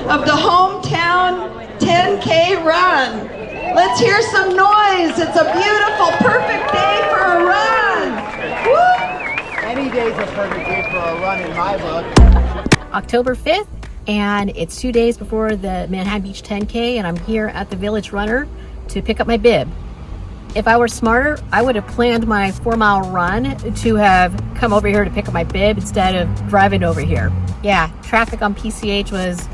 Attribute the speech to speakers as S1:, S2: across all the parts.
S1: of the hometown 10K run. Let's hear some noise. It's a beautiful, perfect day for a run. Woo!
S2: Any day's a perfect day for a run in my book.
S3: October 5th, and it's 2 days before the Manhattan Beach 10K, and I'm here at the Village Runner to pick up my bib. If I were smarter, I would have planned my 4-mile run to have come over here to pick up my bib instead of driving over here. Yeah, traffic on PCH was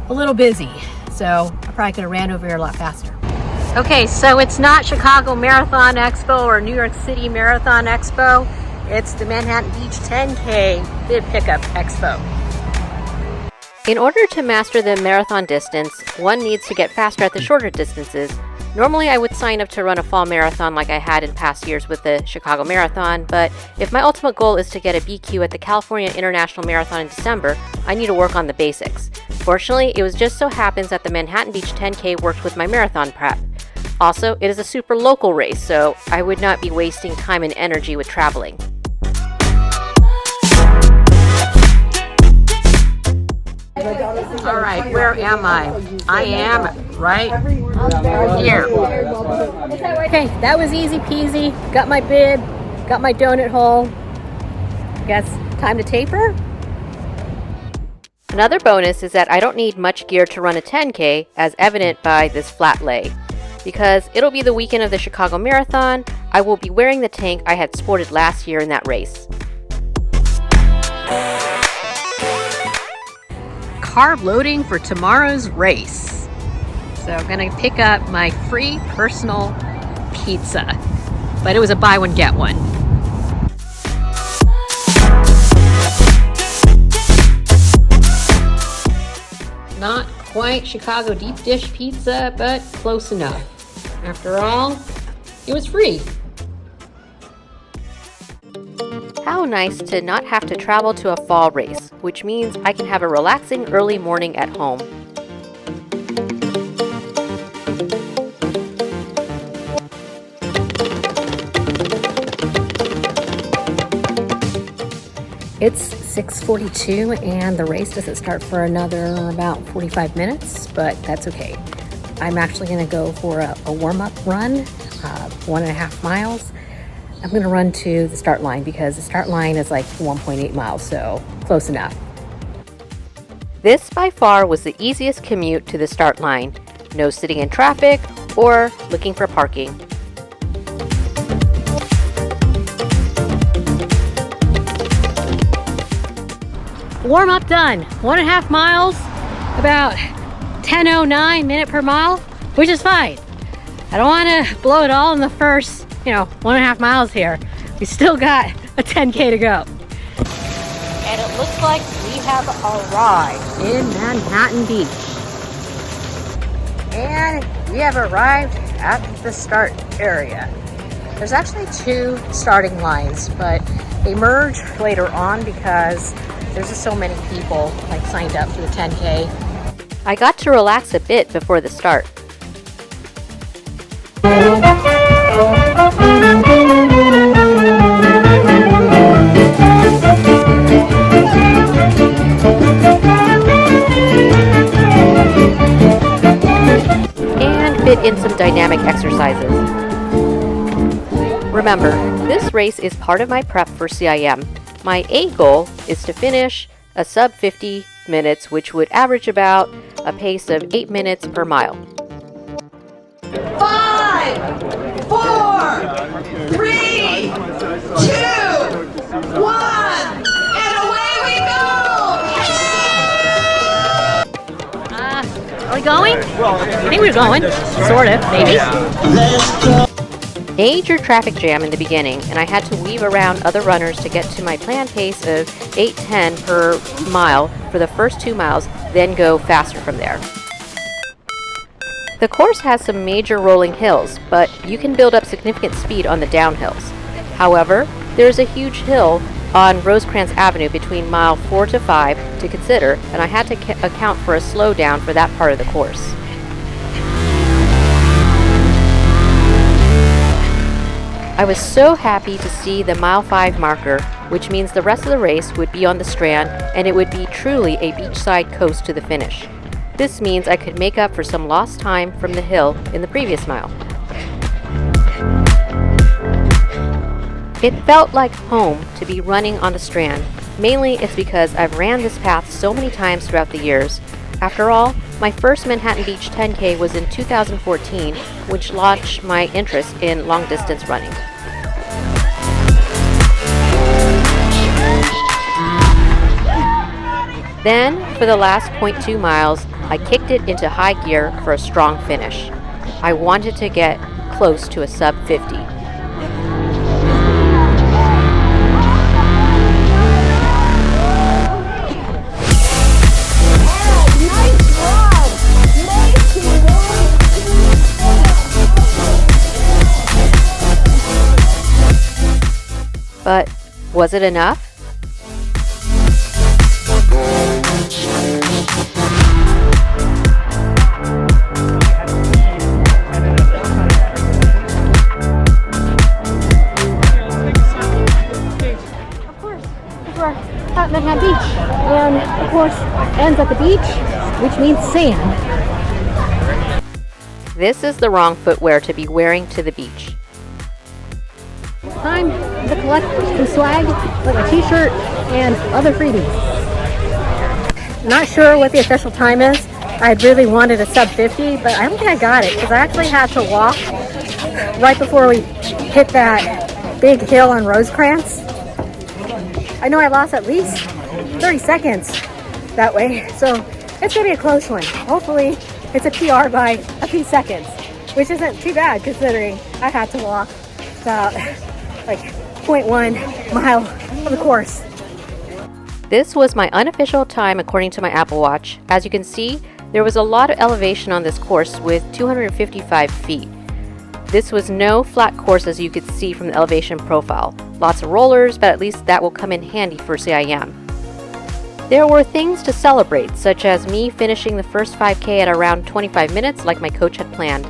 S3: a little busy, so I probably could have ran over here a lot faster. Okay, so it's not Chicago Marathon Expo or New York City Marathon Expo. It's the Manhattan Beach 10K Bib Pickup Expo. In order to master the marathon distance, one needs to get faster at the shorter distances. Normally I would sign up to run a fall marathon like I had in past years with the Chicago Marathon, but if my ultimate goal is to get a BQ at the California International Marathon in December, I need to work on the basics. Fortunately, it was just so happens that the Manhattan Beach 10K worked with my marathon prep. Also, it is a super local race, so I would not be wasting time and energy with traveling. All right, where am I? I am right here. Okay, that was easy peasy. Got my bib, got my donut hole. Guess time to taper? Another bonus is that I don't need much gear to run a 10K, as evident by this flat lay. Because it'll be the weekend of the Chicago Marathon, I will be wearing the tank I had sported last year in that race. Carb loading for tomorrow's race. So I'm gonna pick up my free personal pizza, but it was a buy one get one. Not quite Chicago deep dish pizza, but close enough. After all, it was free. How nice to not have to travel to a fall race, which means I can have a relaxing early morning at home. It's 6:42 and the race doesn't start for another about 45 minutes, but that's okay. I'm actually going to go for a warm-up run, 1.5 miles. I'm going to run to the start line because the start line is like 1.8 miles, so close enough. This by far was the easiest commute to the start line. No sitting in traffic or looking for parking. Warm up done. 1.5 miles, about 10:09 minute per mile, which is fine. I don't want to blow it all in the first 1.5 miles here. We still got a 10K to go. And it looks like we have arrived in Manhattan Beach. And we have arrived at the start area. There's actually 2 starting lines, but they merge later on because there's just so many people signed up for the 10K. I got to relax a bit before the start. And fit in some dynamic exercises. Remember, this race is part of my prep for CIM. My A goal is to finish a sub 50 minutes, which would average about a pace of 8 minutes per mile.
S1: 5, 4, 3, 2, 1, and away we go!
S3: Are we going? I think we're going. Sort of, maybe. Major traffic jam in the beginning, and I had to weave around other runners to get to my planned pace of 8:10 per mile for the first 2 miles, then go faster from there. The course has some major rolling hills, but you can build up significant speed on the downhills. However, there is a huge hill on Rosecrans Avenue between mile 4 to 5 to consider, and I had to account for a slowdown for that part of the course. I was so happy to see the mile 5 marker, which means the rest of the race would be on the Strand and it would be truly a beachside coast to the finish. This means I could make up for some lost time from the hill in the previous mile. It felt like home to be running on the Strand. Mainly it's because I've ran this path so many times throughout the years. After all, my first Manhattan Beach 10K was in 2014, which launched my interest in long distance running. Then, for the last 0.2 miles, I kicked it into high gear for a strong finish. I wanted to get close to a sub 50. But was it enough?
S4: Of course, we're at Manhattan Beach, and of course, ends at the beach, which means sand.
S3: This is the wrong footwear to be wearing to the beach.
S4: Time to collect some swag, like a t-shirt and other freebies. Not sure what the official time is. I really wanted a sub 50, but I don't think I got it because I actually had to walk right before we hit that big hill on Rosecrans. I know I lost at least 30 seconds that way, so it's gonna be a close one. Hopefully it's a PR by a few seconds, which isn't too bad considering I had to walk about like 0.1 mile of the course.
S3: This was my unofficial time according to my Apple Watch. As you can see, there was a lot of elevation on this course with 255 feet. This was no flat course as you could see from the elevation profile. Lots of rollers, but at least that will come in handy for CIM. There were things to celebrate, such as me finishing the first 5K at around 25 minutes like my coach had planned.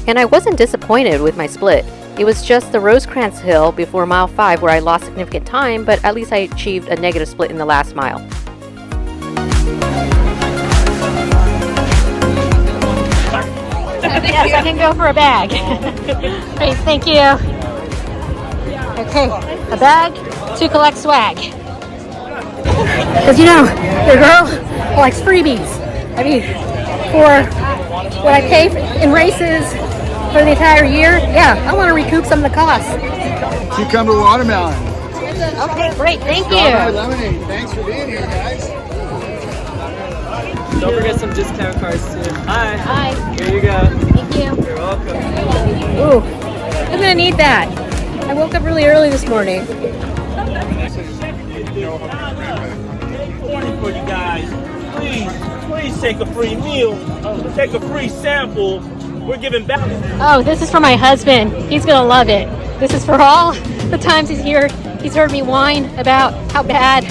S3: And I wasn't disappointed with my split. It was just the Rosecrans Hill before mile 5 where I lost significant time, but at least I achieved a negative split in the last mile.
S4: Yes, I can go for a bag. Great, thank you. Okay, a bag to collect swag. Because you know, your girl likes freebies. I mean, for what I pay in races for the entire year, yeah, I want to recoup some of the costs.
S2: Cucumber watermelon.
S4: Okay, great, thank
S2: Strawberry
S4: you.
S2: lemonade. Thanks for being here, guys.
S5: Don't forget some discount cards too. Hi.
S4: Hi,
S5: Here you go.
S4: thank you.
S5: You're welcome.
S4: Ooh, I'm gonna need that. I woke up really early this morning.
S6: For you guys, please take a free meal, take a free sample. We're giving back.
S4: Oh, this is for my husband. He's gonna love it. This is for all the times he's here. He's heard me whine about how bad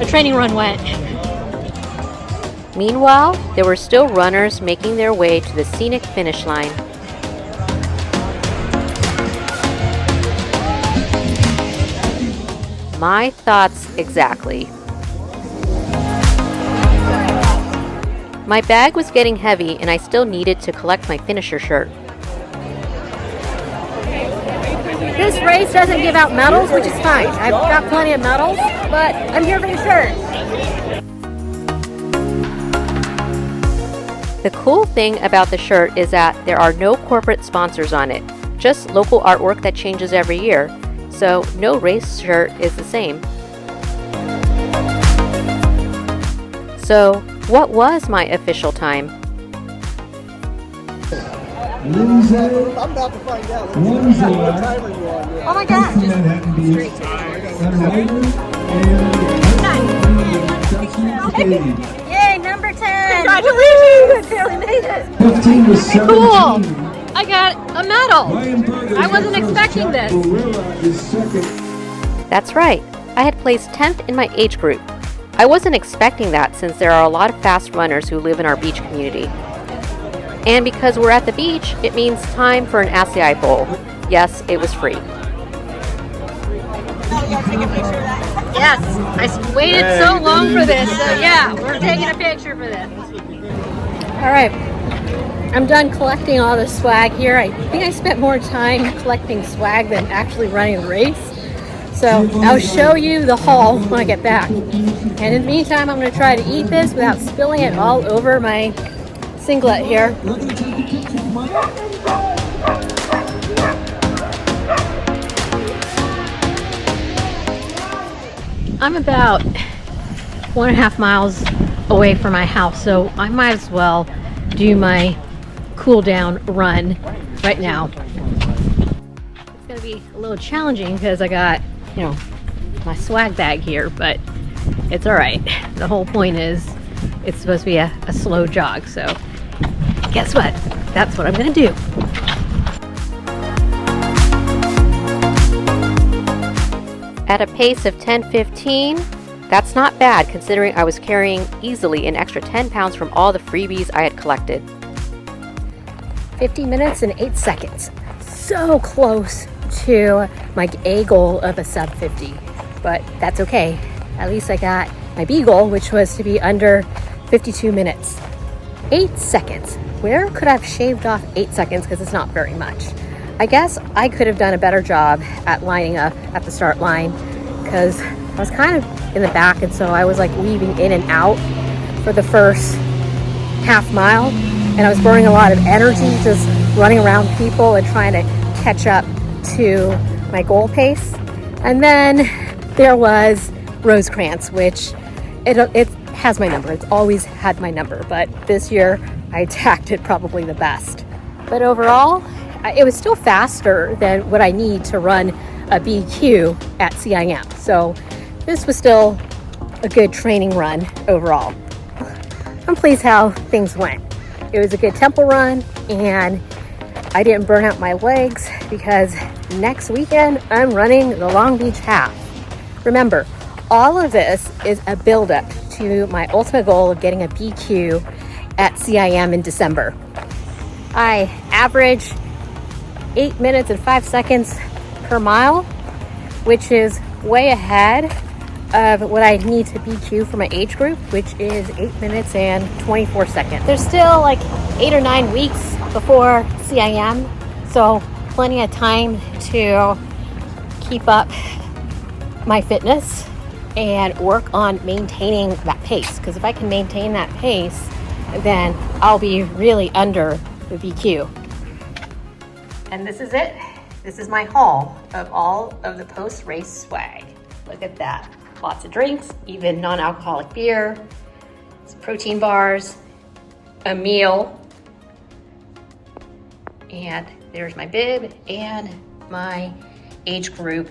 S4: a training run went.
S3: Meanwhile, there were still runners making their way to the scenic finish line. My thoughts exactly. My bag was getting heavy and I still needed to collect my finisher shirt.
S4: This race doesn't give out medals, which is fine. I've got plenty of medals, but I'm here for the shirt.
S3: The cool thing about the shirt is that there are no corporate sponsors on it, just local artwork that changes every year, so no race shirt is the same. So, what was my official time?
S2: I'm about to find out. What timer you on?
S4: Oh my gosh. Yay, number 10. Congratulations. We made it.
S7: 15 was 17.
S4: Cool. I got a medal. I wasn't expecting this.
S3: That's right, I had placed 10th in my age group. I wasn't expecting that since there are a lot of fast runners who live in our beach community. And because we're at the beach, it means time for an ASCII bowl. Yes, it was free. Yes, I waited so long for this, so yeah, we're taking a picture for this. All right, I'm done collecting all the swag here. I think I spent more time collecting swag than actually running the race. So I'll show you the haul when I get back. And in the meantime, I'm gonna try to eat this without spilling it all over my singlet here. I'm about 1.5 miles away from my house, so I might as well do my cool down run right now. It's gonna be a little challenging because I got, you know, my swag bag here, but it's all right. The whole point is it's supposed to be a slow jog, so guess what? That's what I'm gonna do. At a pace of 10:15, that's not bad considering I was carrying easily an extra 10 pounds from all the freebies I had collected. 50 minutes and 8 seconds. So close to my A goal of a sub 50, but that's okay. At least I got my B goal, which was to be under 52 minutes. 8 seconds. Where could I have shaved off 8 seconds? Because it's not very much. I guess I could have done a better job at lining up at the start line because I was kind of in the back, and so I was like weaving in and out for the first half mile, and I was burning a lot of energy just running around people and trying to catch up to my goal pace. And then there was Rosecrans, which it has my number. It's always had my number, but this year I attacked it probably the best. But overall, it was still faster than what I need to run a BQ at CIM. So this was still a good training run overall. I'm pleased how things went. It was a good tempo run, and I didn't burn out my legs because next weekend I'm running the Long Beach half. Remember, all of this is a buildup to my ultimate goal of getting a BQ at CIM in December. I average 8 minutes and 5 seconds per mile, which is way ahead of what I need to BQ for my age group, which is 8 minutes and 24 seconds. There's still like 8 or 9 weeks before CIM, so plenty of time to keep up my fitness and work on maintaining that pace, because if I can maintain that pace, then I'll be really under the BQ. And this is it. This is my haul of all of the post-race swag. Look at that. Lots of drinks, even non-alcoholic beer, some protein bars, a meal, and there's my bib and my age group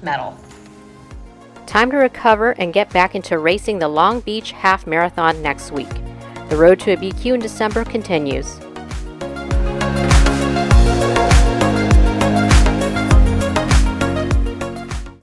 S3: medal. Time to recover and get back into racing the Long Beach Half Marathon next week. The road to a BQ in December continues.